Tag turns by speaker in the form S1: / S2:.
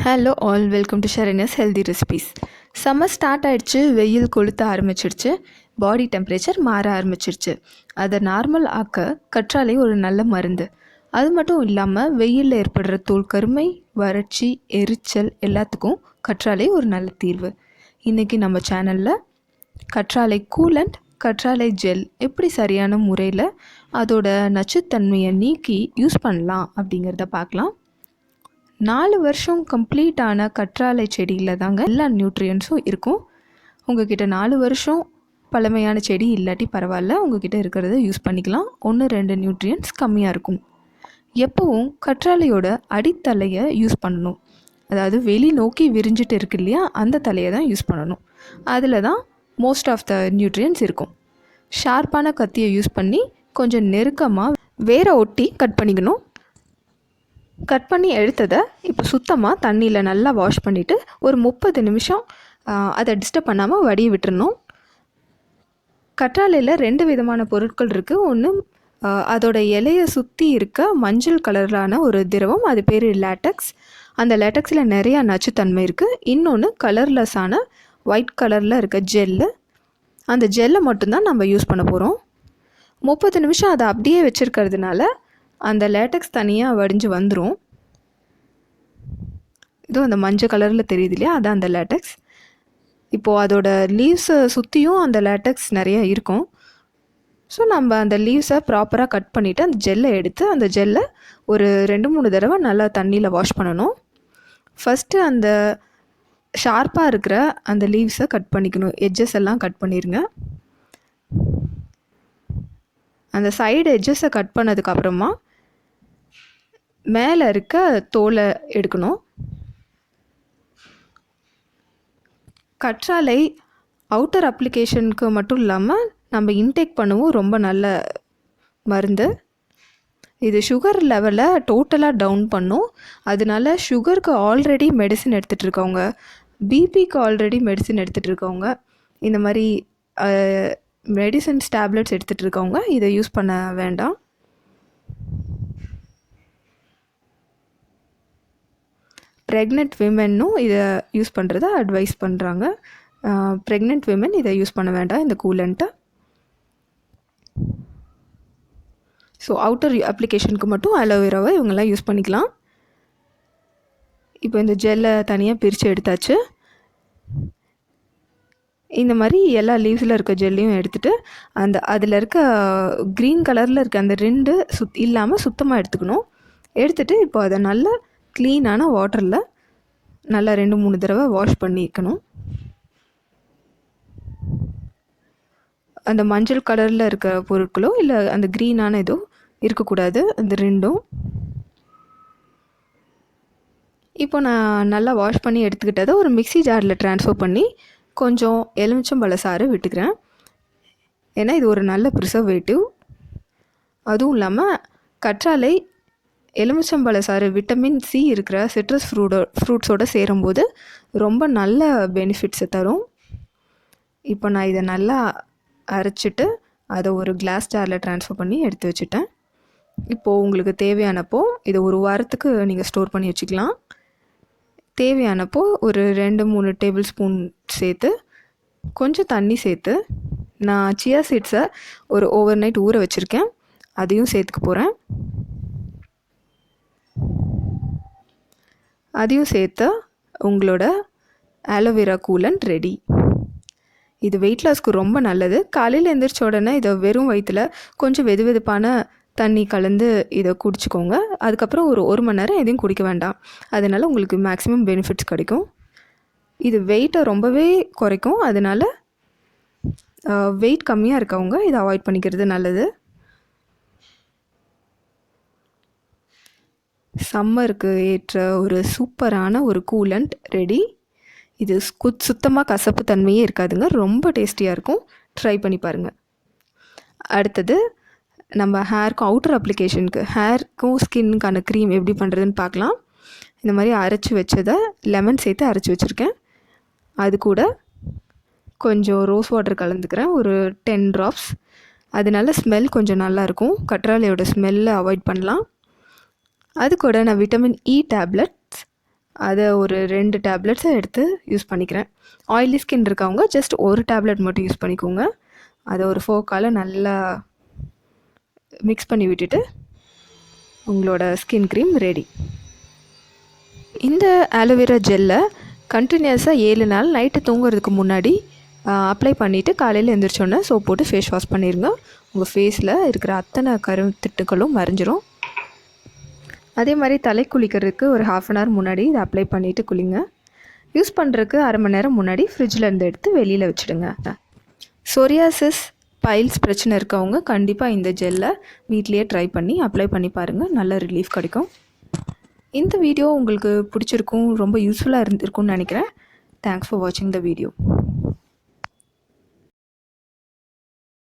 S1: Hello all, welcome to Sharanya's healthy recipes. Summer start ஆகிடுச்சு, வெயில் கொளுத்த ஆரம்பிச்சிடுச்சு, பாடி டெம்பரேச்சர் மாற ஆரம்பிச்சிடுச்சு. அதை நார்மல் ஆக்க கற்றாழை ஒரு நல்ல மருந்து. அது மட்டும் இல்லாமல் வெயிலில் ஏற்படுற தோல் கருமை, வறட்சி, எரிச்சல் எல்லாத்துக்கும் கற்றாழை ஒரு நல்ல தீர்வு. இன்றைக்கி நம்ம சேனலில் கற்றாழை கூலண்ட், கற்றாழை ஜெல் எப்படி சரியான முறையில் அதோட நச்சுத்தன்மையை நீக்கி யூஸ் பண்ணலாம் அப்படிங்கிறத பார்க்கலாம். 4 வருஷம் கம்ப்ளீட் ஆன கற்றாழை செடியில் தாங்க எல்லா நியூட்ரியன்ஸும் இருக்கும். உங்ககிட்ட 4 வருஷம் பழமையான செடி இல்லாட்டி பரவாயில்ல, உங்ககிட்ட இருக்கிறத யூஸ் பண்ணிக்கலாம். 1-2 நியூட்ரியன்ஸ் கம்மியாக இருக்கும். எப்போவும் கற்றாழையோட அடித்தலையை யூஸ் பண்ணணும். அதாவது வெளி நோக்கி விரிஞ்சிட்டு இருக்கு இல்லையா, அந்த தலையை தான் யூஸ் பண்ணணும். அதில் தான் மோஸ்ட் ஆஃப் த நியூட்ரியன்ஸ் இருக்கும். ஷார்ப்பான கத்தியை யூஸ் பண்ணி கொஞ்சம் நெருக்கமாக வேரை ஒட்டி கட் பண்ணிக்கணும். கட் பண்ணி எடுத்ததை இப்போ சுத்தமாக தண்ணியில் நல்லா வாஷ் பண்ணிவிட்டு ஒரு 30 நிமிஷம் அதை டிஸ்டர்ப் பண்ணாமல் வடிய விட்டுறணும். கற்றாழையில் 2 விதமான பொருட்கள் இருக்குது. ஒன்று அதோட இலையை சுற்றி இருக்க மஞ்சள் கலரான ஒரு திரவம், அது பேர் லேட்டக்ஸ். அந்த லேட்டக்ஸில் நிறையா நச்சுத்தன்மை இருக்குது. இன்னொன்று கலர்லெஸ்ஸான ஒயிட் கலரில் இருக்க ஜெல்லு. அந்த ஜெல்லை மட்டும்தான் நம்ம யூஸ் பண்ண போகிறோம். 30 நிமிஷம் அதை அப்படியே வச்சுருக்கிறதுனால அந்த லேட்டக்ஸ் தனியாக வடிஞ்சு வந்துடும். இதுவும் அந்த மஞ்சள் கலரில் தெரியுது இல்லையா, அதான் அந்த லேட்டக்ஸ். இப்போது அதோட லீவ்ஸை சுற்றியும் அந்த லேட்டக்ஸ் நிறையா இருக்கும். ஸோ நம்ம அந்த லீவ்ஸை ப்ராப்பராக கட் பண்ணிவிட்டு அந்த ஜெல்லை எடுத்து அந்த ஜெல்லை ஒரு 2-3 தடவை நல்லா தண்ணியில் வாஷ் பண்ணணும். ஃபஸ்ட்டு அந்த ஷார்ப்பாக இருக்கிற அந்த லீவ்ஸை கட் பண்ணிக்கணும். எட்ஜஸ் எல்லாம் கட் பண்ணிடுங்க. அந்த சைடு எட்ஜஸை கட் பண்ணதுக்கப்புறமா மேலே இருக்க தோலை எடுக்கணும். கற்றாழை அவுட்டர் அப்ளிகேஷனுக்கு மட்டும் இல்லாமல் நம்ம இன்டேக் பண்ணவும் ரொம்ப நல்ல மருந்து. இது சுகர் லெவலை டோட்டலாக டவுன் பண்ணும். அதனால சுகருக்கு ஆல்ரெடி மெடிசின் எடுத்துகிட்டு இருக்கவங்க, பிபிக்கு ஆல்ரெடி மெடிசின் எடுத்துகிட்டு இருக்கவங்க, இந்த மாதிரி மெடிசன்ஸ் டேப்லெட்ஸ் எடுத்துகிட்டு இருக்கவங்க இதை யூஸ் பண்ண வேண்டாம். ப்ரெக்னென்ட் விமென்னும் இதை யூஸ் பண்ணுறத அட்வைஸ் பண்ணுறாங்க. ப்ரெக்னென்ட் விமென் இதை யூஸ் பண்ண வேண்டாம், இந்த கூலண்ட்டை. ஸோ அவுட்டர் அப்ளிகேஷனுக்கு மட்டும் அலோவேராவை இவங்கெல்லாம் யூஸ் பண்ணிக்கலாம். இப்போ இந்த ஜெல்லை தனியாக பிரித்து எடுத்தாச்சு. இந்த மாதிரி எல்லா லீவ்ஸில் இருக்க ஜெல்லையும் எடுத்துகிட்டு அதில் இருக்க க்ரீன் கலரில் இருக்க அந்த 2 இல்லாமல் சுத்தமாக எடுத்துக்கணும். எடுத்துகிட்டு இப்போ அதை நல்லா க்ளீனான வாட்டரில் நல்லா 2-3 தடவை வாஷ் பண்ணிக்கணும். அந்த மஞ்சள் கலரில் இருக்க பொருட்களோ இல்லை அந்த க்ரீனான இதோ இருக்கக்கூடாது, அந்த 2ம். இப்போ நான் நல்லா வாஷ் பண்ணி எடுத்துக்கிட்டதை ஒரு மிக்ஸி ஜாரில் ட்ரான்ஸ்ஃபர் பண்ணி கொஞ்சம் எலுமிச்சம்பழ சாறு விட்டுக்கிறேன். ஏன்னா இது ஒரு நல்ல ப்ரிசர்வேட்டிவ். அதுவும் இல்லாமல் கற்றாழை எலுமிச்சம்பழ சாறு விட்டமின் சி இருக்கிற சிட்ரஸ் ஃப்ரூட்ஸோடு சேரும்போது ரொம்ப நல்ல பெனிஃபிட்ஸை தரும். இப்போ நான் இதை நல்லா அரைச்சிட்டு அதை ஒரு கிளாஸ் ஜாரில் ட்ரான்ஸ்ஃபர் பண்ணி எடுத்து வச்சுட்டேன். இப்போது உங்களுக்கு தேவையானப்போ இதை ஒரு வாரத்துக்கு நீங்கள் ஸ்டோர் பண்ணி வச்சுக்கலாம். தேவையானப்போ ஒரு 2-3 டேபிள் ஸ்பூன் சேர்த்து கொஞ்சம் தண்ணி சேர்த்து, நான் சியா சீட்ஸை ஒரு ஓவர் நைட் ஊற வச்சுருக்கேன், அதையும் சேர்த்துக்க போகிறேன். அதையும் சேர்த்து உங்களோட ஆலோவேரா கூலண்ட் ரெடி. இது வெயிட் லாஸ்க்கு ரொம்ப நல்லது. காலையில் எழுந்திரிச்ச உடனே இதை வெறும் வயிற்றில் கொஞ்சம் வெதுவெதுப்பான தண்ணி கலந்து இதை குடிச்சிக்கோங்க. அதுக்கப்புறம் ஒரு 1 மணி நேரம் எதையும் குடிக்க வேண்டாம். அதனால் உங்களுக்கு மேக்ஸிமம் பெனிஃபிட்ஸ் கிடைக்கும். இது வெயிட்டை ரொம்பவே குறைக்கும். அதனால் வெயிட் கம்மியாக இருக்கவங்க இதை அவாய்ட் பண்ணிக்கிறது நல்லது. சம்மருக்கு ஏற்ற ஒரு சூப்பரான ஒரு கூலண்ட் ரெடி. இது சுத்தமாக கசப்பு தன்மையே இருக்காதுங்க, ரொம்ப டேஸ்டியாக இருக்கும். ட்ரை பண்ணி பாருங்கள். அடுத்தது நம்ம ஹேர்க்கும் அவுட்டர் அப்ளிகேஷனுக்கு, ஹேர்க்கும் ஸ்கின்னுக்கான க்ரீம் எப்படி பண்ணுறதுன்னு பார்க்கலாம். இந்த மாதிரி அரைச்சி வச்சதை லெமன் சேர்த்து அரைச்சி வச்சுருக்கேன். அது கூட கொஞ்சம் ரோஸ் வாட்டர் கலந்துக்கிறேன், ஒரு 10 ட்ராப்ஸ். அதனால ஸ்மெல் கொஞ்சம் நல்லாயிருக்கும். கற்றாழையோட ஸ்மெல்லை அவாய்ட் பண்ணலாம். அது கூட நான் விட்டமின் இ டேப்லெட்ஸ் அதை ஒரு 2 டேப்லெட்ஸை எடுத்து யூஸ் பண்ணிக்கிறேன். ஆயிலி ஸ்கின் இருக்கவங்க ஜஸ்ட் ஒரு டேப்லெட் மட்டும் யூஸ் பண்ணிக்கோங்க. அதை ஒரு ஃபோக்கால் நல்லா மிக்ஸ் பண்ணி விட்டுட்டு உங்களோட ஸ்கின் க்ரீம் ரெடி. இந்த ஆலோவேரா ஜெல்லை கண்டினியூஸாக 7 நாள் நைட்டு தூங்குறதுக்கு முன்னாடி அப்ளை பண்ணிவிட்டு காலையில் எழுந்திரிச்சோன்னே சோப் போட்டு ஃபேஸ் வாஷ் பண்ணிடுங்க. உங்கள் ஃபேஸில் இருக்கிற அத்தனை கருத்திட்டுகளும் மறைஞ்சிரும். அதே மாதிரி தலை குளிக்கிறதுக்கு ஒரு 1/2 அன் ஹவர் முன்னாடி இதை அப்ளை பண்ணிவிட்டு குளிங்க. யூஸ் பண்ணுறதுக்கு 1/2 மணி நேரம் முன்னாடி ஃப்ரிட்ஜில் இருந்து எடுத்து வெளியில் வச்சுடுங்க. சொரியாசிஸ், பைல்ஸ் பிரச்சனை இருக்கவங்க கண்டிப்பாக இந்த ஜெல்லை வீட்லேயே ட்ரை பண்ணி அப்ளை பண்ணி பாருங்கள். நல்ல ரிலீஃப் கிடைக்கும். இந்த வீடியோ உங்களுக்கு பிடிச்சிருக்கும், ரொம்ப யூஸ்ஃபுல்லாக இருந்திருக்கும்னு நினைக்கிறேன். தேங்க்ஸ் ஃபார் வாட்சிங் த வீடியோ.